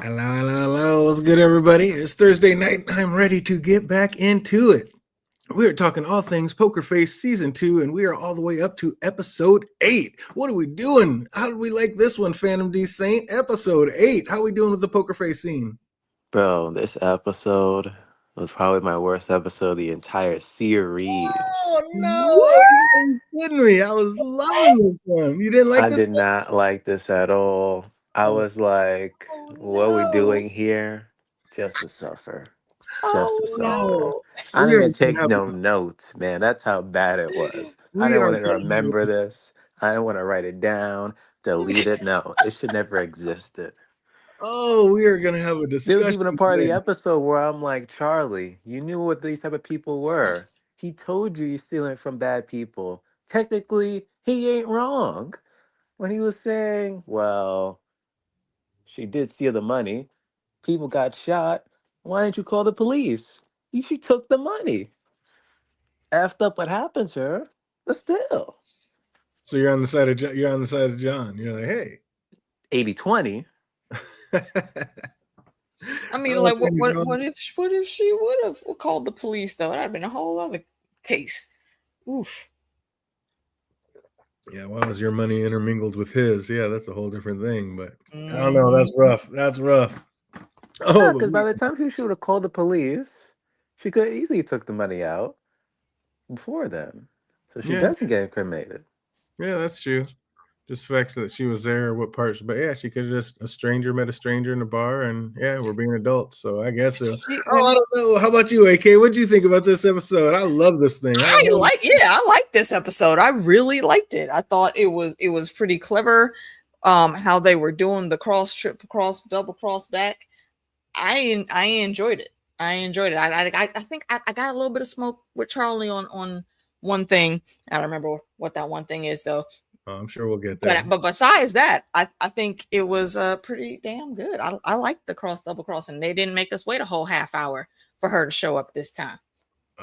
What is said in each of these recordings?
Hello, hello, hello. What's good, everybody? It's Thursday night. I'm ready to get back into it. We are talking all things PokerFace Season 2, and we are all the way up to Episode 8. What are we doing? How did we like this one, Phantom D Saint? Episode 8. How are we doing with the PokerFace scene? Bro, this episode was probably my worst episode of the entire series. Oh, no. What? You ain't kidding me. I was loving this one. You didn't like I this did one? not like this at all. I Oh, was like, Oh what are we no! doing here? Just to suffer. Just to Oh suffer. no! I we didn't are even going to take have no notes, man. That's how bad it was. I we didn't are want to going to have remember this. I didn't want to write it down, delete it. No, it should never existed. we are going to have a There was discussion even a part of the today. episode where I'm like, Charlie, you knew what these type of people were. He told you you're stealing from bad people. Technically, he ain't wrong when he was saying, well, she did steal the money. People got shot. Why didn't you call the police? She took the money. Effed up what happened to her, but still. So you're on the side of you're on the side of John. You're like, hey. 80-20. I I mean, was like, what, saying he's what, wrong. what if, what if she would have called the police though? That'd have been a whole other case. Oof. Yeah, why was your money intermingled with his? Yeah, that's a whole different thing. But I don't know. Mhm. That's rough. That's rough. No, Oh, but because by the time she would have called the police, she could easily took the money out before then. So she yeah, doesn't get incriminated. yeah, that's true. Just the fact that she was there, what parts? But yeah, she could have just a stranger met a stranger in a bar, and yeah, we're being adults. So I guess so. She, Oh, I don't know. How about you, AK? What do you think about this episode? I love this thing. I like this episode. I really liked it. I thought it was pretty clever. How they were doing the cross, double cross back. I enjoyed it. I enjoyed it. I think I got a little bit of smoke with Charlie on one thing. I don't remember what that one thing is though. I'm sure we'll get there. But besides that, I think it was pretty damn good. I liked the double cross, and they didn't make us wait a whole half hour for her to show up this time.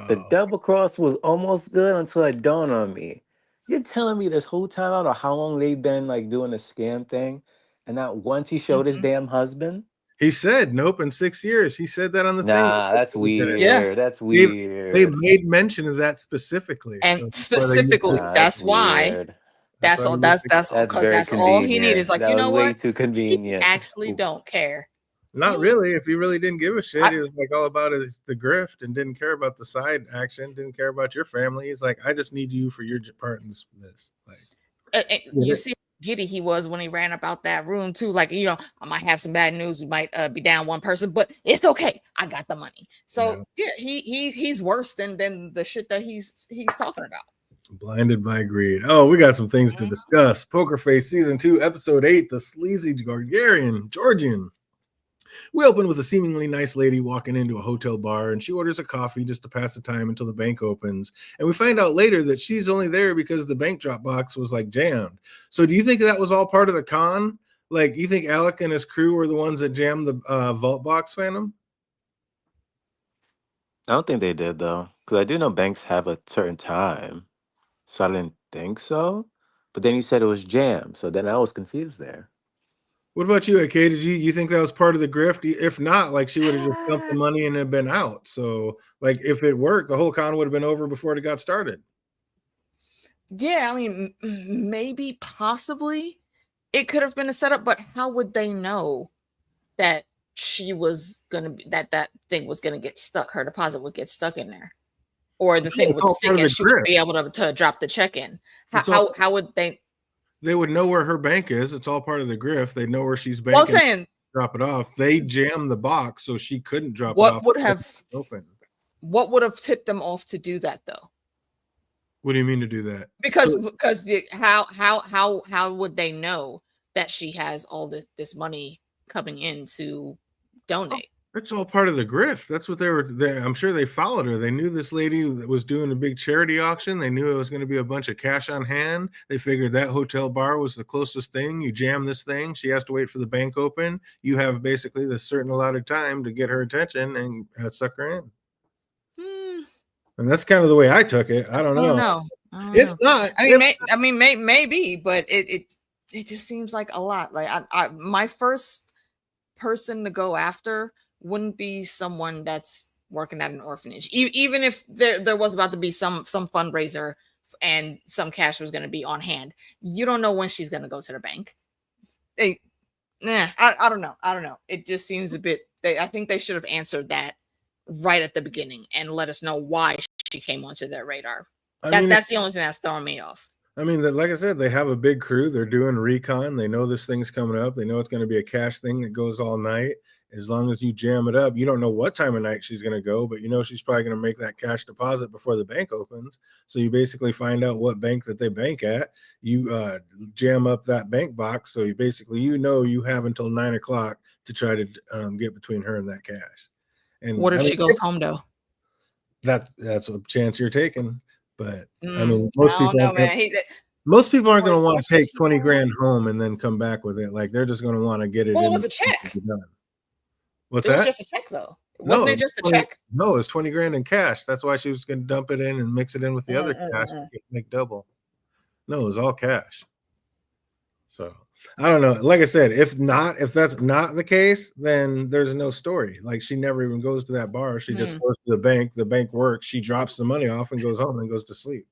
The Oh, double cross was almost good until it dawned on me. You're telling me this whole time, I don't know how long they've been like doing a scam thing, and not once he showed his Mhm. damn husband? he said nope in 6 years. He said that on the thing. Nah, that's Yeah, weird. That's They they weird. made mention of that specifically. and So that's why they used specifically, it. Nah, that's that's why. weird. That's That's why all. they used it. That's all That's because very that's all he needed. convenient. Is like, That you was know way what? too He convenient. actually don't care. Not Mm. really. If he really didn't give a shit, I, he was like all about the grift and didn't care about the side action, didn't care about your family. He's like, I just need you for your part in this. Like, you get it? see how giddy he was when he ran about that room too. Like, I might have some bad news. We might be down one person, but it's okay. I got the money. So Yeah. yeah, he's worse than the shit that he's talking about. Blinded by greed. Oh, we got some things to discuss. Poker Face Season 2, Episode 8, the sleazy Georgian. We open with a seemingly nice lady walking into a hotel bar, and she orders a coffee just to pass the time until the bank opens. And we find out later that she's only there because the bank drop box was like jammed. So do you think that was all part of the con? Like, you think Alec and his crew were the ones that jammed the vault box, Phantom? I don't think they did though, because I do know banks have a certain time, so I didn't think so. But then you said it was jam, so then I was confused there. What about you, AK? Did you think that was part of the grift? If not, like, she would have just dumped the Uh, money and had been out. So, like, if it worked, the whole con would have been over before it got started. yeah, I mean, maybe possibly it could have been a setup, but how would they know that she was gonna be that thing was gonna get stuck? Her deposit would get stuck in there, or the Yeah, thing it's would all part stick of and the she would grift. be able to drop the check in. How It's all how would they? they would know where her bank is. It's all part of the grift. They know where she's Well, I'm banking, saying drop it off. They jammed the box so she couldn't drop it what off would because it have was open. tipped them off to do that though? What do you mean to do that? Because So, how would they know that she has all this money coming in to donate? that's all part of the grift. That's what I'm sure they followed her. They knew this lady that was doing a big charity auction. They knew it was going to be a bunch of cash on hand. They figured that hotel bar was the closest thing. You jam this thing. She has to wait for the bank open. You have basically this certain allotted time to get her attention and suck her in. Hmm, And that's kind of the way I took it. I don't I don't know. know. I don't If know. not, I mean, maybe, but it just seems like a lot. Like my first person to go after wouldn't be someone that's working at an orphanage. Even if there was about to be some fundraiser and some cash was going to be on hand, you don't know when she's going to go to the bank. I don't know. I don't know. It just seems a bit. I think they should have answered that right at the beginning and let us know why she came onto their radar. That's the only thing that's throwing me off. I mean, like I said, they have a big crew. They're doing recon. They know this thing's coming up. They know it's going to be a cash thing that goes all night. As long as you jam it up, you don't know what time of night she's going to go, but you know she's probably going to make that cash deposit before the bank opens. So you basically find out what bank that they bank at. You jam up that bank box. So you have until 9 o'clock to try to get between her and that cash. And what if she goes home though? That's a chance you're taking. But I mean, most people aren't going to want to take 20 grand home and then come back with it. Like they're just going to want to get it. Well, it was a check. What's that? It was just a check, though. Wasn't it just a check? No, it was 20 grand in cash. That's why she was going to dump it in and mix it in with the other cash to make double. No, it was all cash. So I don't know. Like I said, if that's not the case, then there's no story. Like she never even goes to that bar. She just goes to the bank. The bank works. She drops the money off and goes home and goes to sleep.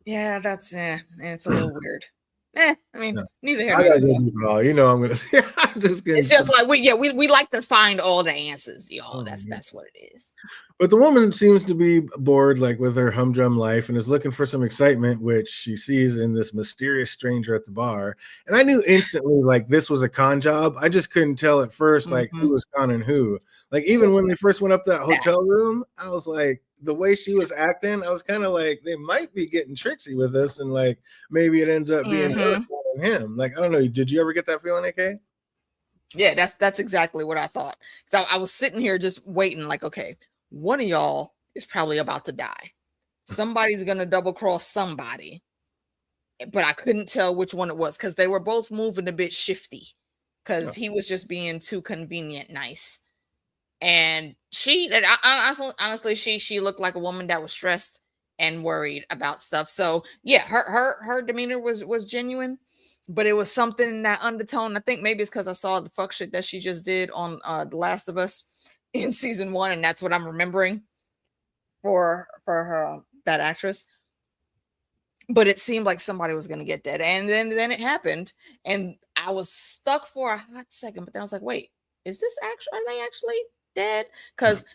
Yeah, that's it's a little weird. I mean, neither here nor there. You know, I'm gonna. I'm just kidding. It's just like we like to find all the answers, y'all. That's what it is. But the woman seems to be bored, like with her humdrum life, and is looking for some excitement, which she sees in this mysterious stranger at the bar. And I knew instantly, like this was a con job. I just couldn't tell at first, like who was conning who. Like even when they first went up that hotel room, I was like, the way she was acting, I was kind of like, they might be getting tricksy with us, and like maybe it ends up being him. Like I don't know. Did you ever get that feeling, AK? Yeah, that's exactly what I thought. So I was sitting here just waiting, like, okay, one of y'all is probably about to die. Somebody's gonna double cross somebody, but I couldn't tell which one it was because they were both moving a bit shifty. Because he was just being too convenient, nice. And honestly, she looked like a woman that was stressed and worried about stuff. So yeah, her demeanor was genuine, but it was something in that undertone. I think maybe it's because I saw the fuck shit that she just did on The Last of Us in season 1, and that's what I'm remembering for her, that actress. But it seemed like somebody was gonna get dead, and then it happened, and I was stuck for a hot second. But then I was like, wait, are they actually dead? Because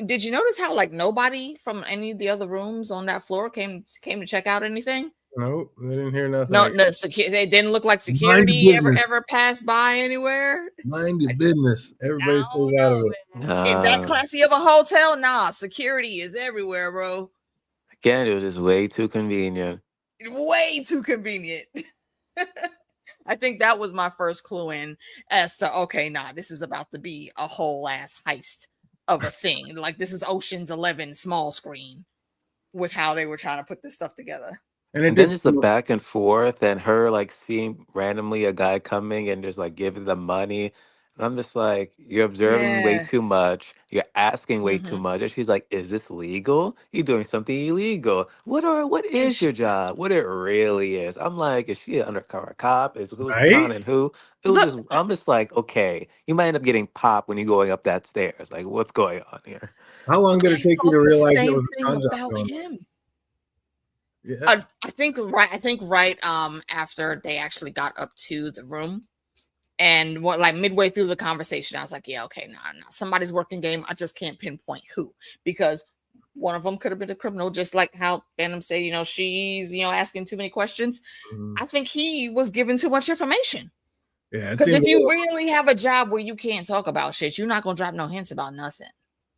did you notice how like nobody from any of the other rooms on that floor came to check out anything? Nope, they didn't hear nothing. No, they didn't look like security ever passed by anywhere. Mind your business. Everybody stays out of it. In that classy of a hotel, security is everywhere, bro. Again, it was just way too convenient. Way too convenient. I think that was my first clue in as to, this is about to be a whole ass heist of a thing. Like this is Ocean's 11 small screen with how they were trying to put this stuff together. And then just the back and forth and her like seeing randomly a guy coming and just like giving them money. And I'm just like, you're observing way too much. You're asking way too much. And she's like, is this legal? You're doing something illegal. What is your job? What it really is? I'm like, is she an undercover cop? Who's conning who? I'm just like, okay, you might end up getting popped when you're going up that stairs. Like, what's going on here? How long did it take you to realize it was a con job about him? Yeah. I think right after they actually got up to the room, and like midway through the conversation, I was like, yeah, okay, no, somebody's working game. I just can't pinpoint who, because one of them could have been a criminal, just like how Phantom said, she's asking too many questions. I think he was given too much information. Yeah, because if you really have a job where you can't talk about shit, you're not gonna drop no hints about nothing.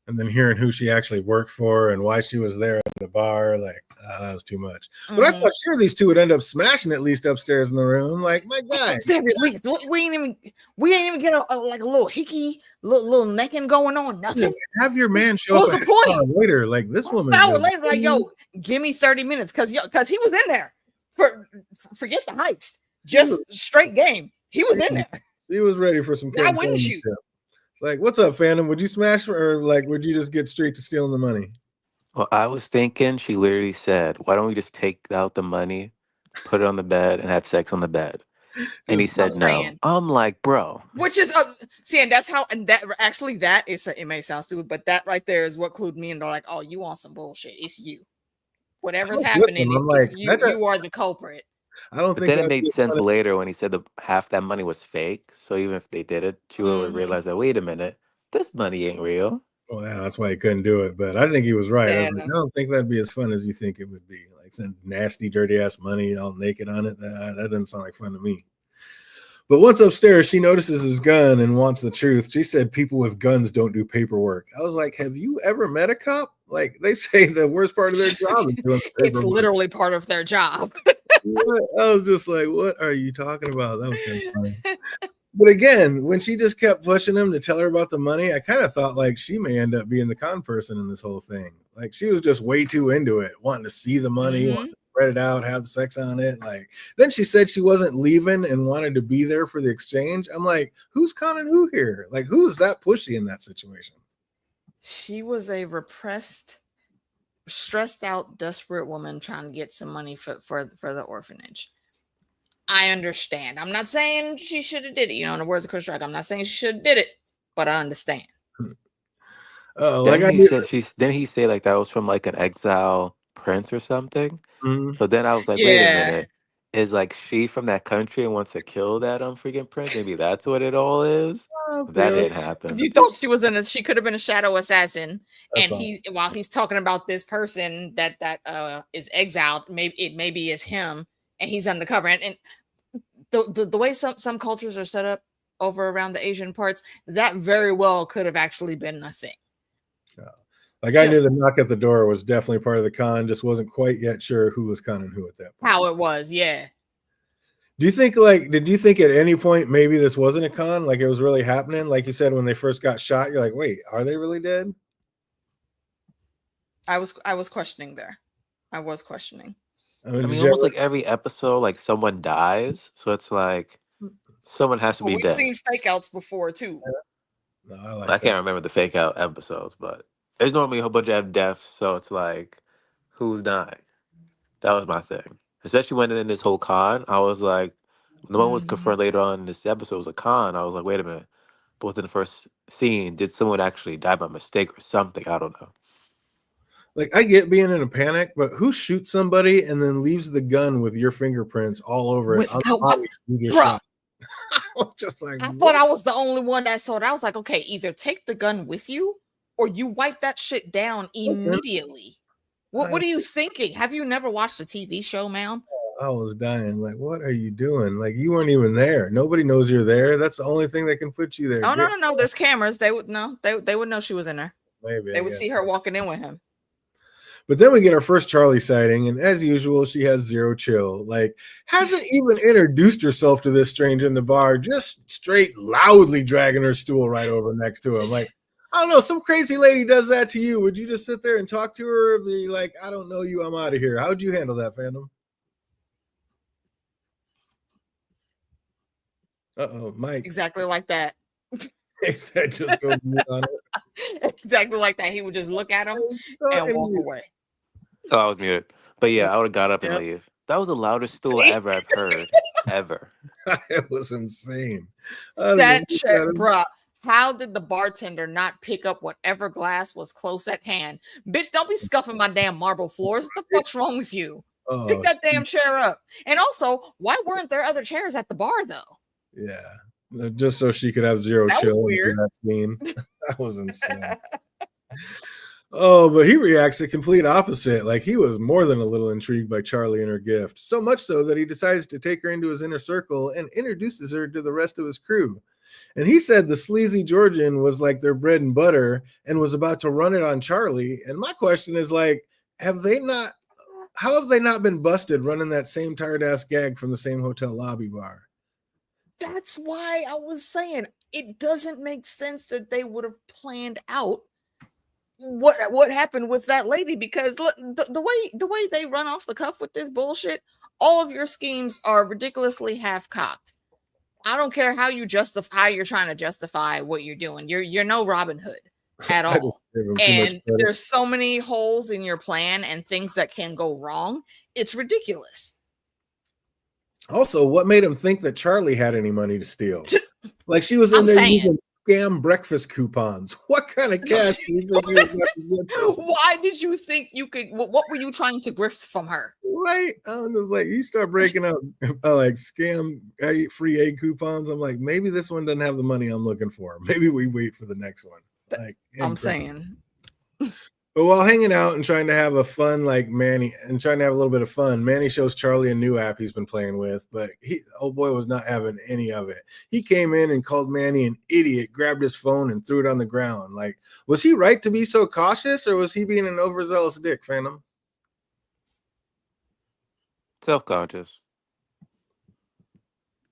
And then hearing who she actually worked for and why she was there at the bar, like that was too much. But I thought sure these two would end up smashing at least upstairs in the room. Like my guy, very least we ain't even get a little hickey, little necking going on. Nothing. Have your man show up later. Like this woman. Later, like give me 30 minutes because he was in there. Forget the heist, just straight game. He was in there. He was ready for some. Why wouldn't you? Like, what's up, Phantom? Would you smash or like would you just get straight to stealing the money? Well, I was thinking she literally said, why don't we just take out the money, put it on the bed, and have sex on the bed? And he Just said I'm no. saying. I'm like, bro. Which is see, and that's how, and that actually that is, it may sound stupid, but that right there is what clued me into like, oh, you want some bullshit? It's you. I Whatever's was with happening, him. I'm it's like, you. You are the culprit. I don't But think then it that'd made be as sense fun as, later when he said the half that money was fake. So even if they did it, Chula would Mm-hmm. realize that, wait a minute, this money ain't real. well, yeah, that's why he couldn't do it. But I think he was right. I was Yeah. like, I don't think that'd be as fun as you think it would be. Like some nasty, dirty ass money all naked on it. That doesn't sound like fun to me. But once upstairs, she notices his gun and wants the truth. She said people with guns don't do paperwork. I was like, have you ever met a cop? Like they say the worst part of their job is doing the It's paperwork. literally part of their job. What? I was just like, what are you talking about? That was kind of funny. But again, when she just kept pushing him to tell her about the money, I kind of thought like she may end up being the con person in this whole thing. Like she was just way too into it, wanting to see the money, Mm-hmm. wanting to spread it out, have sex on it. Like then she said she wasn't leaving and wanted to be there for the exchange. I'm like, who's conning who here? Like who is that pushy in that situation? She was a repressed, stressed out, desperate woman trying to get some money for the orphanage. I understand. I'm not saying she should have did it. You know, in the words of Chris Rock, I'm not saying she should have did it, but I understand. Oh, like Then I he did. said then he said like that was from like an exile prince or something. Mhm. So then I was like, wait a Yeah. minute. Is like she from that country and wants to kill that freaking prince? Maybe that's what it all is. I But that feel it. didn't happen. You thought she was she could have been a shadow assassin, That's and all. while he's talking about this person that is exiled, maybe is him, and he's undercover, and the way some cultures are set up over around the Asian parts, that very well could have actually been a thing. Yeah. Like I knew the knock at the door was definitely part of the con, just wasn't quite yet sure who was conning who at that point. How it was, yeah. Do you think did you think at any point maybe this wasn't a con? Like it was really happening? Like you said, when they first got shot, you're like, wait, are they really dead? I was questioning there. I was questioning. I mean, I mean, did you almost ever? like every episode, like someone dies. So it's like someone has to But be we've dead. seen fake outs before too. No, I like I that. can't remember the fake out episodes, but there's normally a whole bunch of deaths. So it's like, who's dying? That was my thing. Especially when in this whole con, I was like, when the one was Mhm. confirmed later on in this episode was a con, I was like, wait a minute. But within the first scene, did someone actually die by mistake or something? I don't know. Like I get being in a panic, but who shoots somebody and then leaves the gun with your fingerprints all over it on the Without, body you just bruh, shot? I was just like, I thought what? I was the only one that saw it. I was like, okay, either take the gun with you or you wipe that shit down Listen, immediately. What I, are you thinking? Have you never watched a TV show, ma'am? I was dying. Like, what are you doing? Like, you weren't even there. Nobody knows you're there. That's the only thing that can put you there. Oh no. There's cameras. They would know. They would know she was in there. Maybe They I would guess. see her walking in with him. But then we get our first Charlie sighting, and as usual, she has zero chill. Like, hasn't even introduced herself to this stranger in the bar, just straight loudly dragging her stool right over next to him. Like, I don't know, some crazy lady does that to you. Would you just sit there and talk to her? Or be like, I don't know you, I'm out of here. How'd you handle that, Phantom? Uh-oh, Mike. Exactly like that. He said just go mute on Exactly like that. He would just look at him and walk it. away. Oh, I was muted. But yeah, I would have got up and Yep. leave. That was the loudest stool See? ever I've heard. Ever. It was insane. I don't know. That shit, bruh. How did the bartender not pick up whatever glass was close at hand? Bitch, don't be scuffing my damn marble floors. What the fuck's wrong with you? Pick Oh, that damn chair up. And also, why weren't there other chairs at the bar though? yeah. Just so she could have zero That was chill and do weird. that scene. That was insane. Oh, but he reacts the complete opposite. Like he was more than a little intrigued by Charlie and her gift. So much so that he decides to take her into his inner circle and introduces her to the rest of his crew. And he said the sleazy Georgian was like their bread and butter and was about to run it on Charlie. And my question is like, how have they not been busted running that same tired ass gag from the same hotel lobby bar? That's why I was saying it doesn't make sense that they would have planned out what happened with that lady, because look, the way they run off the cuff with this bullshit, all of your schemes are ridiculously half cocked. I don't care how you're trying to justify what you're doing. You're no Robin Hood at I just all. give him too much And credit. there's so many holes in your plan and things that can go wrong. It's ridiculous. Also, what made him think that Charlie had any money to steal? Like she was in I'm there saying. using scam breakfast coupons. What kind of cash do you think you was about to get this? Why did you think you could? What were you trying to grift from her? Right? I'm just like, you start breaking out like scam free egg coupons. I'm like, maybe this one doesn't have the money I'm looking for. Maybe we wait for the next one. Like, I'm incredible. saying. But while hanging out and trying to have a fun, like Manny, and trying to have a little bit of fun, Manny shows Charlie a new app he's been playing with, but old boy was not having any of it. He came in and called Manny an idiot, grabbed his phone and threw it on the ground. Like, was he right to be so cautious, or was he being an overzealous dick, Phantom? Self-conscious.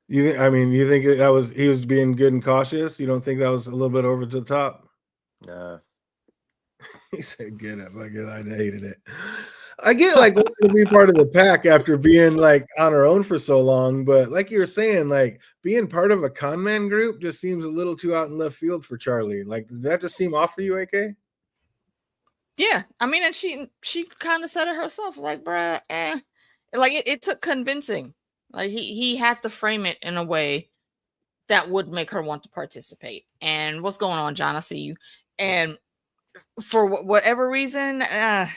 You think that was he was being good and cautious? You don't think that was a little bit over the top? Nah. He said, "Get up!" I hated it. I get like wanting to be part of the pack after being like on our own for so long, but like you were saying, like being part of a con man group just seems a little too out in left field for Charlie. Like, does that just seem off for you, AK? Yeah, I mean, and she kind of said it herself, like, bruh, like it took convincing. Like he had to frame it in a way that would make her want to participate. And what's going on, John? I see you. And for whatever reason, I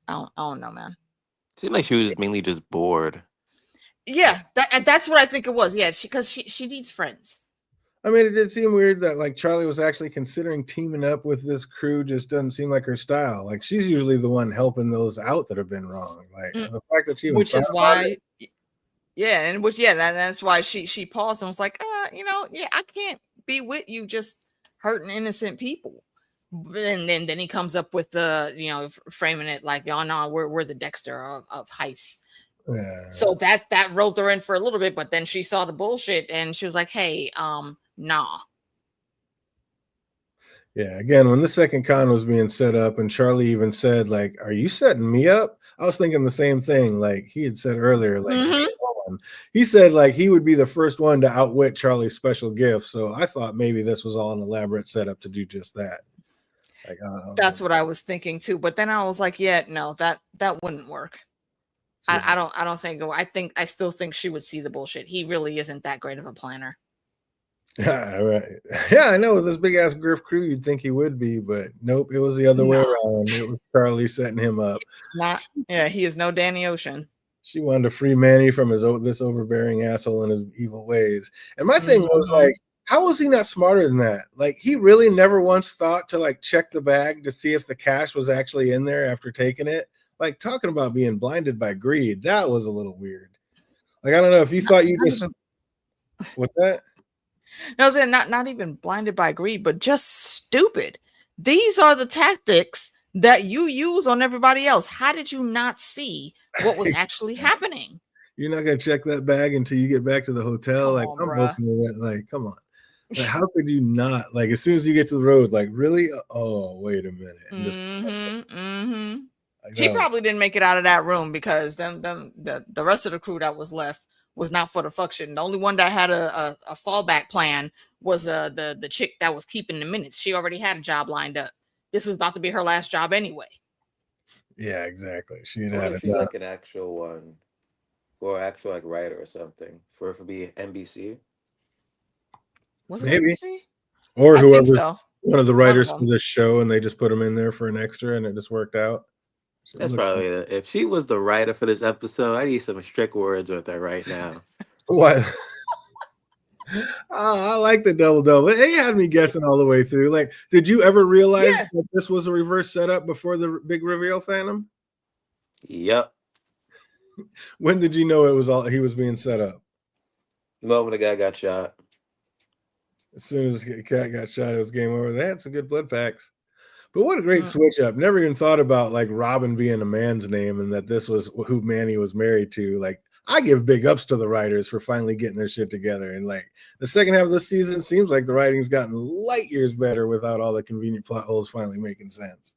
don't know, man. Seemed like she was mainly just bored. Yeah, that's what I think it was. Yeah, because she needs friends. I mean, it did seem weird that like Charlie was actually considering teaming up with this crew. Just doesn't seem like her style. Like she's usually the one helping those out that have been wrong. Like the fact that she even which is thought about why, it, yeah, and which that's why she paused and was like, yeah, I can't be with you just hurting innocent people. And then he comes up with the framing it like, y'all know we're the Dexter of heists. yeah. So that rolled her in for a little bit, but then she saw the bullshit and she was like, hey, nah. Yeah, again, when the second con was being set up and Charlie even said, like, are you setting me up? I was thinking the same thing. Like he had said earlier, like he said like he would be the first one to outwit Charlie's special gift. So I thought maybe this was all an elaborate setup to do just that. Like that's what I was thinking too. But then I was like, yeah, no, that wouldn't work. I don't think I still think she would see the bullshit. He really isn't that great of a planner. Yeah, right. Yeah, I know with this big ass Griff crew, you'd think he would be, but nope, it was the other way around. It was Charlie setting him up. He is no Danny Ocean. She wanted to free Manny from this overbearing asshole and his evil ways. And my thing was like, how was he not smarter than that? Like he really never once thought to like check the bag to see if the cash was actually in there after taking it. Like talking about being blinded by greed, that was a little weird. Like I don't know if you thought you just what's that? No, not even blinded by greed, but just stupid. These are the tactics that you use on everybody else. How did you not see what was actually happening? You're not gonna check that bag until you get back to the hotel. Come on, I'm bruh. opening it. Like, come on. Like, how could you not? Like, as soon as you get to the road, like, really? Oh, wait a minute. And just, like, he probably didn't make it out of that room because the rest of the crew that was left was not for the function. The only one that had a fallback plan was the chick that was keeping the minutes. She already had a job lined up. This was about to be her last job anyway. Yeah, exactly. She had What if she's like an actual one, or actual like writer or something for it to be NBC? Was it maybe NBC? or whoever so. One of the writers for this show, and they just put them in there for an extra, and it just worked out. So that's probably it. If she was the writer for this episode, I need some strict words with her right now. What? I like the double. It had me guessing all the way through. Like, did you ever realize that this was a reverse setup before the big reveal, Phantom? Yep. When did you know he was being set up? The moment the guy got shot. As soon as the cat got shot, it was game over. They had some good blood packs. But what a great switch up. Never even thought about like Robin being a man's name and that this was who Manny was married to. Like, I give big ups to the writers for finally getting their shit together. And like the second half of the season seems like the writing's gotten light years better without all the convenient plot holes finally making sense.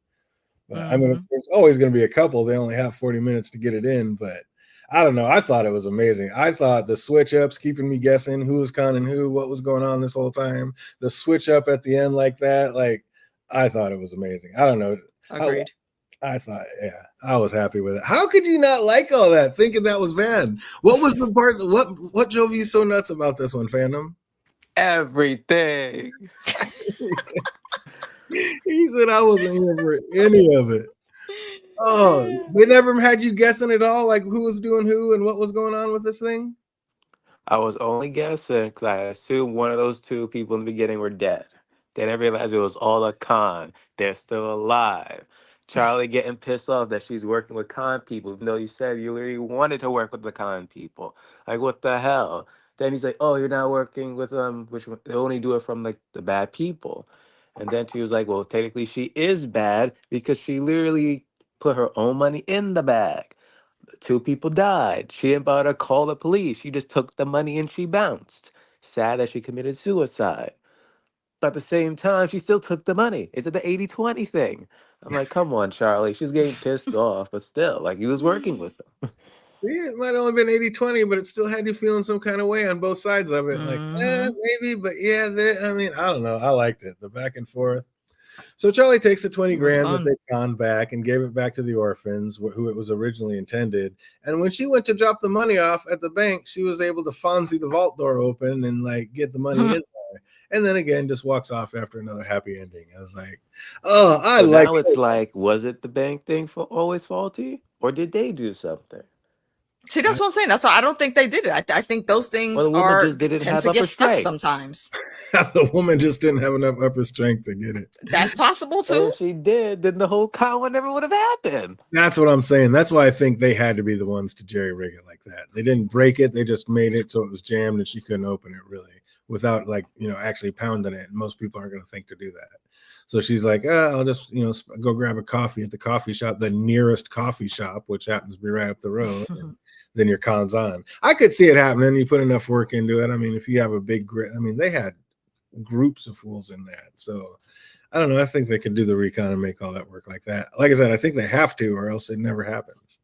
But I mean, there's always going to be a couple. They only have 40 minutes to get it in, but I don't know. I thought it was amazing. I thought the switch ups keeping me guessing who was conning who, what was going on this whole time. The switch up at the end like that, like I thought it was amazing. I don't know. Agreed. I thought, yeah, I was happy with it. How could you not like all that, thinking that was bad? What was the part? What drove you so nuts about this one, fandom? Everything. He said I wasn't here for any of it. Oh, they never had you guessing at all, like who was doing who and what was going on with this thing? I was only guessing because I assumed one of those two people in the beginning were dead. Then I realized it was all a con. They're still alive. Charlie getting pissed off that she's working with con people, even though you said you literally wanted to work with the con people. Like, what the hell? Then he's like, "Oh, you're not working with which they only do it from like the bad people." And then she was like, "Well, technically she is bad because she literally put her own money in the bag. Two people died. She didn't bother to call the police. She just took the money and she bounced. Sad that she committed suicide. But at the same time, she still took the money. Is it the 80-20 thing? I'm like, come on, Charlie. She was getting pissed off, but still, like, he was working with them. Yeah, it might have only been 80-20, but it still had you feeling some kind of way on both sides of it. Like, maybe, but yeah, I mean, I don't know. I liked it, the back and forth. So Charlie takes the 20 grand that they conned back and gave it back to the orphans, who it was originally intended. And when she went to drop the money off at the bank, she was able to Fonzie the vault door open and like get the money in there. And then again, just walks off after another happy ending. I was like, oh, I So like now it's it. like, was it the bank thing for always faulty? Or did they do something? See, that's what I'm saying. That's why I don't think they did it. I think those things Well, the woman just didn't tend have to upper get stuck strength. sometimes. The woman just didn't have enough upper strength to get it. That's possible But too. if she did, then the whole con never would have happened. That's what I'm saying. That's why I think they had to be the ones to jerry rig it like that. They didn't break it. They just made it so it was jammed and she couldn't open it really without like, actually pounding it. And most people aren't going to think to do that. So she's like, I'll just, go grab a coffee at the coffee shop, the nearest coffee shop, which happens to be right up the road. And then your con's on. I could see it happening. You put enough work into it. I mean, if you have a big grit, I mean, they had groups of fools in that. So I don't know. I think they could do the recon and make all that work like that. Like I said, I think they have to, or else it never happens.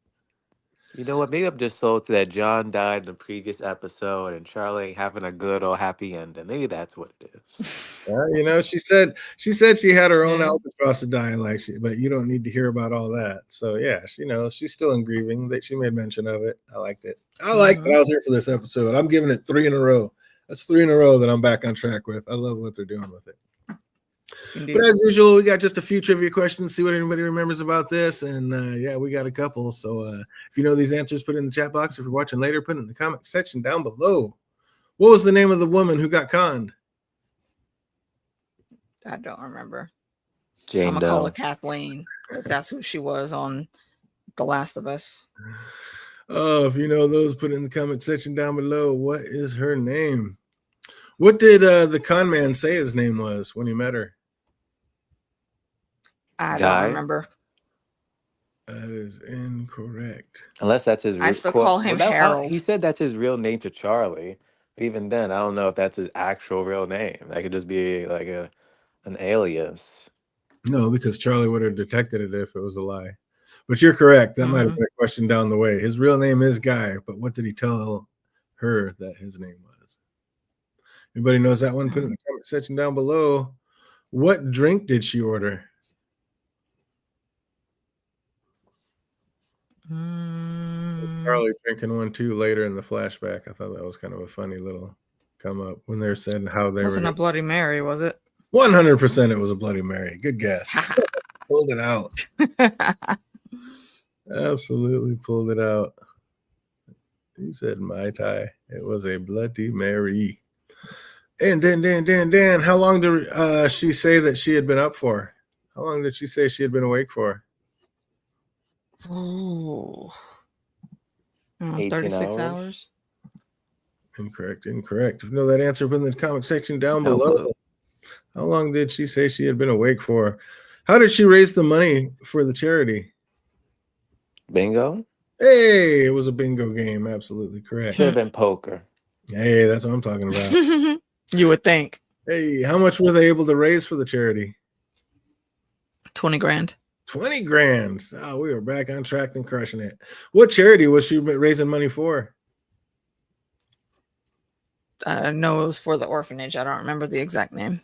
You know what? Maybe I'm just sold to that John died in the previous episode and Charlie having a good or happy ending. Maybe that's what it is. She said she had her own albatross to die like but you don't need to hear about all that. So yeah, she's still in grieving. That she made mention of it. I liked it. I liked it. I was here for this episode. I'm giving it 3 in a row. That's 3 in a row that I'm back on track with. I love what they're doing with it. Indeed. But as usual, we got just a few trivia questions, see what anybody remembers about this. And yeah, we got a couple. So if you know these answers, put it in the chat box. If you're watching later, put it in the comment section down below. What was the name of the woman who got conned? I don't remember. Jane I'm going to call her Kathleen because that's who she was on The Last of Us. Oh, if you know those, put it in the comment section down below. What is her name? What did the con man say his name was when he met her? I don't remember. That is incorrect. Unless that's his real I still call him Harold. He said that's his real name to Charlie. But even then, I don't know if that's his actual real name. That could just be like an alias. No, because Charlie would have detected it if it was a lie. But you're correct. That might have been a question down the way. His real name is Guy, but what did he tell her that his name was? Anybody knows that one? Put it in the comment section down below. What drink did she order? Charlie drinking one too later in the flashback. I thought that was kind of a funny little come up when they're saying how they wasn't a Bloody Mary, was it? 100% it was a Bloody Mary. Good guess. Pulled it out. Absolutely pulled it out. He said Mai Tai. It was a Bloody Mary. And Dan, how long did she say that she had been up for? How long did she say she had been awake for? Oh, 36 hours. Incorrect. If you know that answer, put in the comment section down below. How long did she say she had been awake for? How did she raise the money for the charity? Bingo? Hey, it was a bingo game. Absolutely correct. Should have been poker. Hey, that's what I'm talking about. You would think. Hey, how much were they able to raise for the charity? 20 grand. 20 grand. Oh, we were back on track and crushing it. What charity was she raising money for? No, it was for the orphanage. I don't remember the exact name.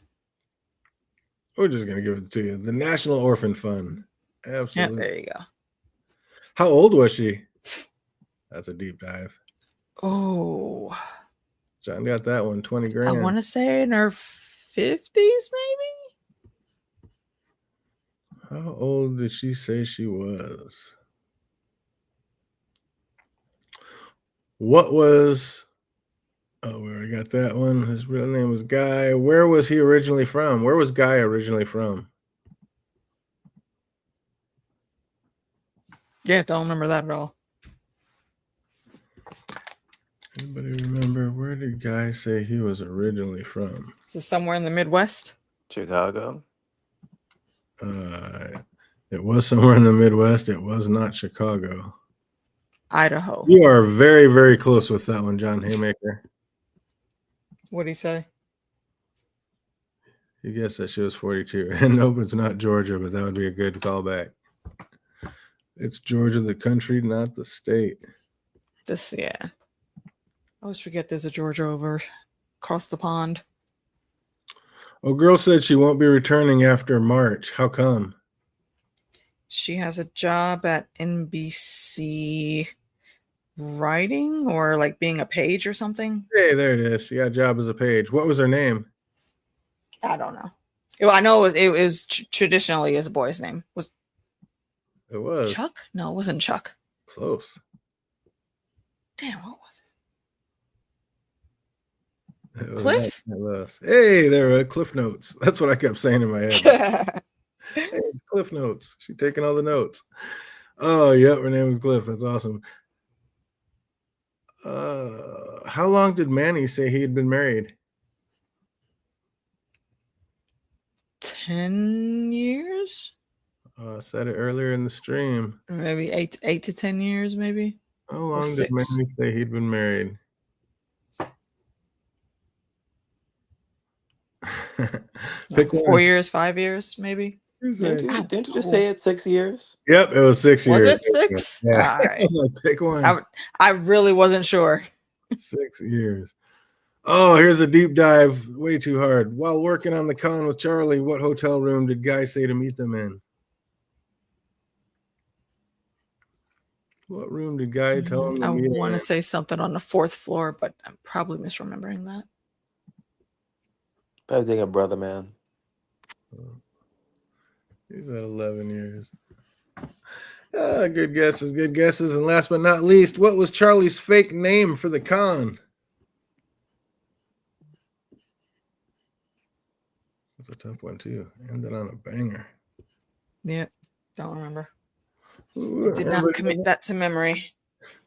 We're just going to give it to you. The National Orphan Fund. Absolutely. there you go. How old was she? That's a deep dive. Oh, John got that one, 20 I grand. want to say in her 50s, maybe. How old did she say she was? What was... Oh, we already got that one. His real name was Guy. Where was he originally from? Where was Guy originally from? Yeah, don't remember that at all. Anybody remember where did Guy say he was originally from? Is it somewhere in the Midwest? Chicago. It was somewhere in the Midwest. It was not Chicago. Idaho. You are very, very close with that one, John Haymaker. What'd he say? He guessed that she was 42. And nope, it's not Georgia, but that would be a good callback. It's Georgia, the country, not the state. Yeah. I always forget there's a Georgia over across the pond. Oh, girl said she won't be returning after March. How come? She has a job at NBC writing or like being a page or something. Hey, there it is. She got a job as a page. What was her name? I don't know. Well, I know it was traditionally as a boy's name. It was Chuck? No, it wasn't Chuck. close. Damn, what was It was Cliff? Hey, there are Cliff Notes. That's what I kept saying in my head. it? Hey, it's Cliff Notes. She's taking all the notes. Oh, yep, her name was Cliff. That's awesome. How long did Manny say he had been married? 10 years? I said it earlier in the stream. Or maybe 8 to 10 years, maybe. How long did 6. Manny say he'd been married? Pick Like 4 one. years, 5 years, maybe. Didn't you just say it 6 years? Yep, it was 6 Was years. it 6? Yeah. All right. I was like, pick one. I really wasn't sure. 6 years. Oh, here's a deep dive. Way too hard. While working on the con with Charlie, what hotel room did Guy say to meet them in? What room did Guy tell him to I meet want in? to say something on the 4th floor, but I'm probably misremembering that. I think a brother, man. He's at 11 years. Good guesses, good guesses. And last but not least, what was Charlie's fake name for the con? That's a tough one, too. Ended on a banger. Yeah, don't remember. Ooh, Did not commit that to memory.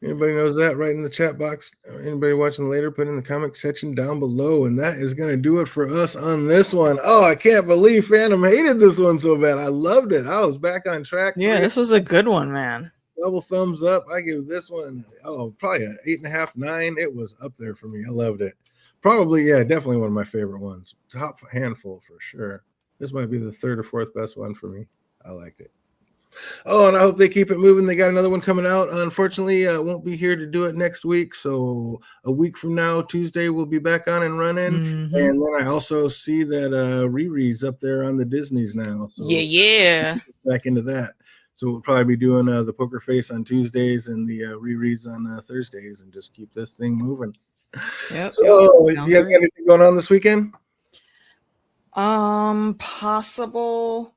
Anybody knows that? Write in the chat box. Anybody watching later, put in the comment section down below. And that is going to do it for us on this one. Oh, I can't believe Phantom hated this one so bad. I loved it. I was back on track. Yeah, this was a good one, man. Double thumbs up. I give this one, probably an 8.5, 9. It was up there for me. I loved it. Probably, yeah, definitely one of my favorite ones. Top handful for sure. This might be the 3rd or 4th best one for me. I liked it. Oh, and I hope they keep it moving. They got another one coming out. Unfortunately, I won't be here to do it next week. So a week from now, Tuesday, we'll be back on and running. Mm-hmm. And then I also see that Riri's up there on the Disneys now. So Yeah. back into that. So we'll probably be doing the PokerFace on Tuesdays and the Riri's on Thursdays and just keep this thing moving. Yep. So you guys got anything going on this weekend? Possible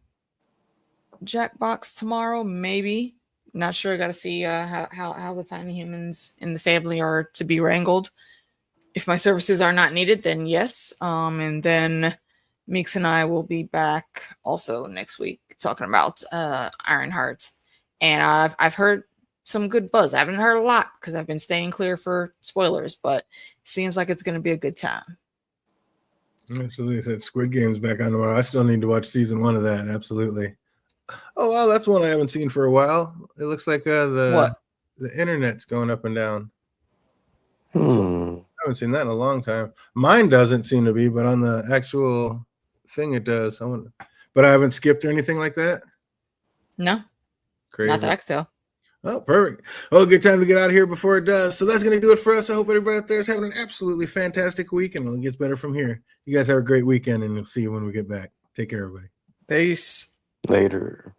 Jackbox tomorrow, maybe. Not sure. Got to see how the tiny humans in the family are to be wrangled. If my services are not needed, then yes. And then Meeks and I will be back also next week talking about Ironheart. And I've heard some good buzz. I haven't heard a lot because I've been staying clear for spoilers, but it seems like it's going to be a good time. Absolutely. Said Squid Game's back on tomorrow. I still need to watch season 1 of that. Absolutely. Oh, well, that's one I haven't seen for a while. It looks like the internet's going up and down. So I haven't seen that in a long time. Mine doesn't seem to be, but on the actual thing it does. But I haven't skipped or anything like that? No. Crazy. Not that I can tell. Oh, perfect. Well, good time to get out of here before it does. So that's going to do it for us. I hope everybody out there is having an absolutely fantastic week, and it gets better from here. You guys have a great weekend, and we'll see you when we get back. Take care, everybody. Peace. Later.